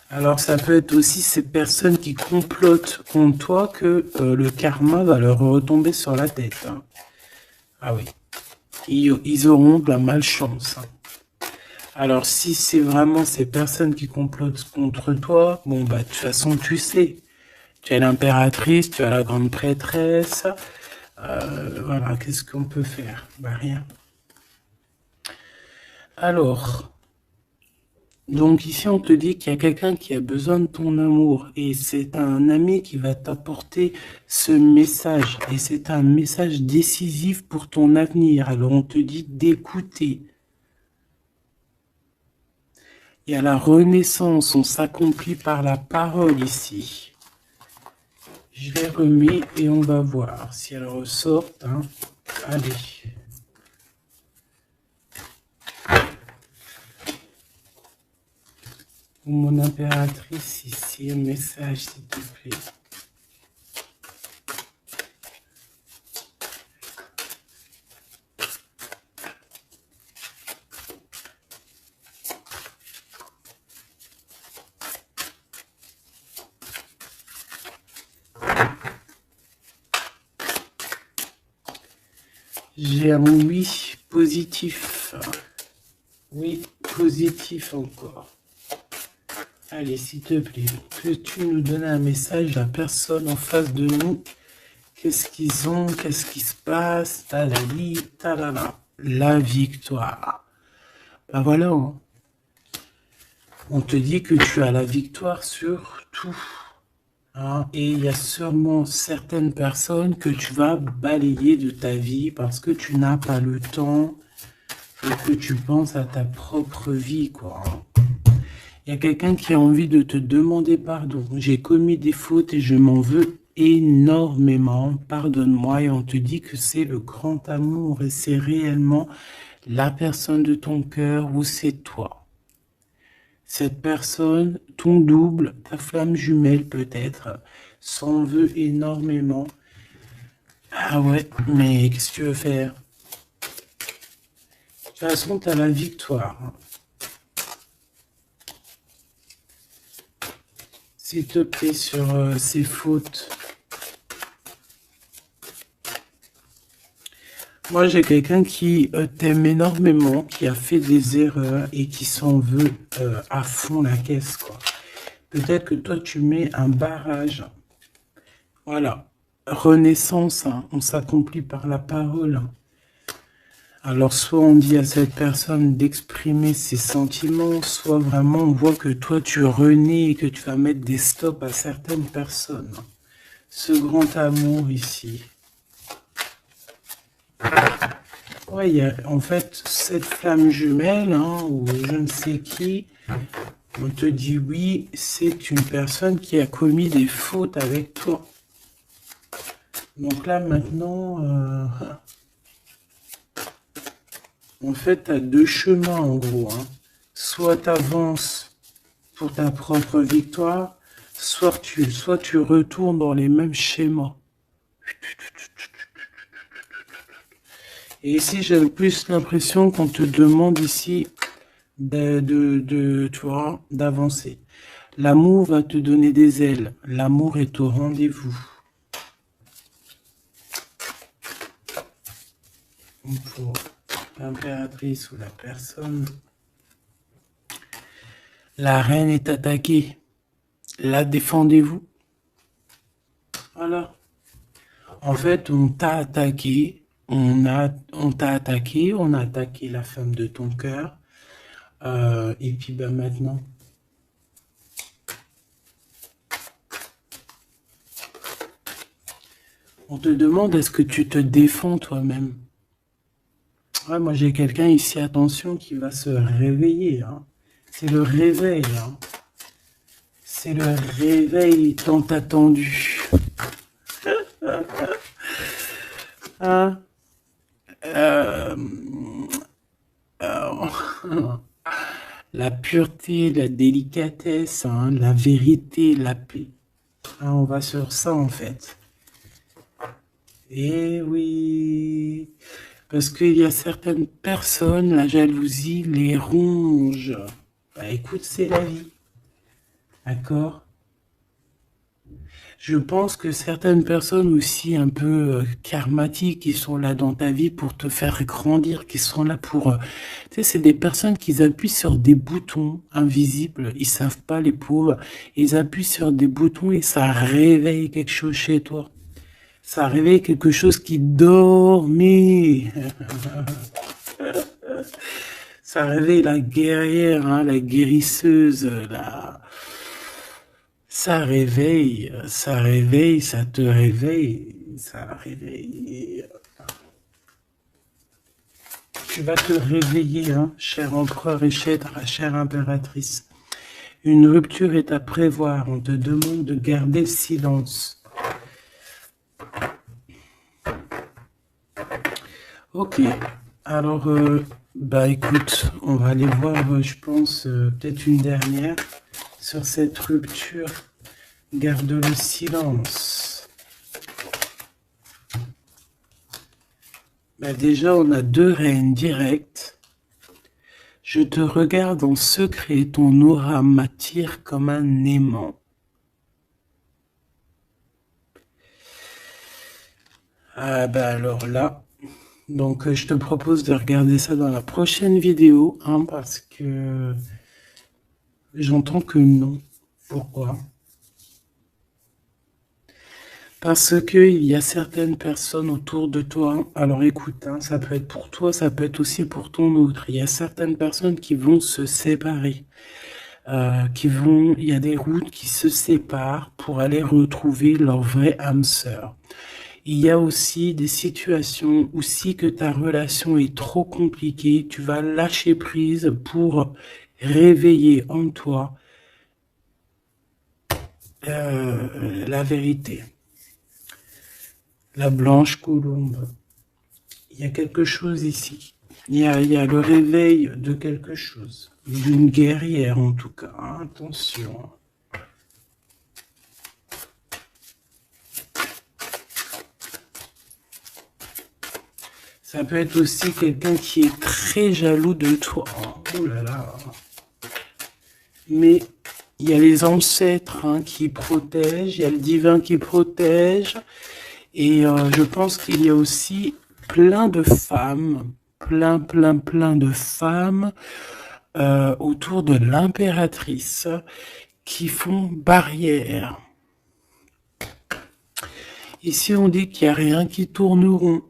Alors ça peut être aussi ces personnes qui complotent contre toi que le karma va leur retomber sur la tête. Hein. Ah oui. Ils auront de la malchance. Hein. Alors si c'est vraiment ces personnes qui complotent contre toi, bon bah de toute façon tu sais. Tu as l'impératrice, tu as la grande prêtresse. Voilà, qu'est-ce qu'on peut faire? Bah rien. Alors, donc ici on te dit qu'il y a quelqu'un qui a besoin de ton amour et c'est un ami qui va t'apporter ce message et c'est un message décisif pour ton avenir. Alors on te dit d'écouter. Il y a la renaissance, on s'accomplit par la parole ici. Je les remets et on va voir si elles ressortent. Hein. Allez. Mon impératrice ici, un message s'il te plaît. J'ai un oui positif. Oui, positif encore. Allez, s'il te plaît, que tu nous donnes un message à la personne en face de nous. Qu'est-ce qu'ils ont? Qu'est-ce qui se passe? Talali, talala. La victoire. Ben voilà. Hein. On te dit que tu as la victoire sur tout. Hein, et il y a sûrement certaines personnes que tu vas balayer de ta vie parce que tu n'as pas le temps et que tu penses à ta propre vie, quoi. Il y a quelqu'un qui a envie de te demander pardon. J'ai commis des fautes et je m'en veux énormément. Pardonne-moi. Et on te dit que c'est le grand amour et c'est réellement la personne de ton cœur ou c'est toi. Cette personne, ton double, ta flamme jumelle peut-être, s'en veut énormément. Ah ouais, mais qu'est-ce que tu veux faire? De toute façon, tu as la victoire. S'il te plaît, sur ces fautes. Moi, j'ai quelqu'un qui t'aime énormément, qui a fait des erreurs et qui s'en veut à fond la caisse, quoi. Peut-être que toi, tu mets un barrage. Voilà. Renaissance, hein. On s'accomplit par la parole. Alors, soit on dit à cette personne d'exprimer ses sentiments, soit vraiment on voit que toi, tu renais et que tu vas mettre des stops à certaines personnes. Ce grand amour ici. Ouais, il y a en fait cette flamme jumelle, hein, ou je ne sais qui, on te dit oui, c'est une personne qui a commis des fautes avec toi. Donc là maintenant, en fait, tu as deux chemins en gros. Hein. Soit tu avances pour ta propre victoire, soit tu retournes dans les mêmes schémas. Et ici, j'ai plus l'impression qu'on te demande ici tu vois, d'avancer. L'amour va te donner des ailes. L'amour est au rendez-vous. Pour l'impératrice ou la personne. La reine est attaquée. La défendez-vous. Voilà. En fait, on t'a attaqué. On t'a attaqué. On a attaqué la femme de ton cœur. Et puis ben maintenant, On te demande est-ce que tu te défends toi-même. Ouais, moi j'ai quelqu'un ici, attention, qui va se réveiller. Hein. C'est le réveil. Hein. C'est le réveil tant attendu. Hein? La pureté, la délicatesse, hein, la vérité, la paix. Hein, on va sur ça en fait. Eh oui, parce qu'il y a certaines personnes, la jalousie les ronge. Bah écoute, c'est la vie. D'accord? Je pense que certaines personnes aussi un peu karmatiques qui sont là dans ta vie pour te faire grandir, qui sont là pour... tu sais, c'est des personnes qui appuient sur des boutons invisibles, ils savent pas les pauvres, ils appuient sur des boutons et ça réveille quelque chose chez toi. Ça réveille quelque chose qui dormait. Ça réveille la guerrière, hein, la guérisseuse, ça réveille, ça te réveille, ça réveille. Tu vas te réveiller, hein, cher empereur et chère impératrice. Une rupture est à prévoir, on te demande de garder silence. Ok, alors, bah écoute, on va aller voir, je pense, peut-être une dernière sur cette rupture. Garde le silence. Bah déjà, on a 2 reines directes. Je te regarde en secret, ton aura m'attire comme un aimant. Ah bah alors là, donc je te propose de regarder ça dans la prochaine vidéo, hein, parce que j'entends que non. Pourquoi? Parce qu'il y a certaines personnes autour de toi, alors écoute, hein, ça peut être pour toi, ça peut être aussi pour ton autre. Il y a certaines personnes qui vont se séparer, il y a des routes qui se séparent pour aller retrouver leur vraie âme sœur. Il y a aussi des situations où si que ta relation est trop compliquée, tu vas lâcher prise pour réveiller en toi la vérité. La blanche colombe. Il y a quelque chose ici. Il y a le réveil de quelque chose. D'une guerrière en tout cas. Hein, attention. Ça peut être aussi quelqu'un qui est très jaloux de toi. Oh là là. Mais il y a les ancêtres, hein, qui protègent. Il y a le divin qui protège. Et je pense qu'il y a aussi plein de femmes, plein de femmes autour de l'impératrice qui font barrière. Ici, on dit qu'il n'y a rien qui tourne rond.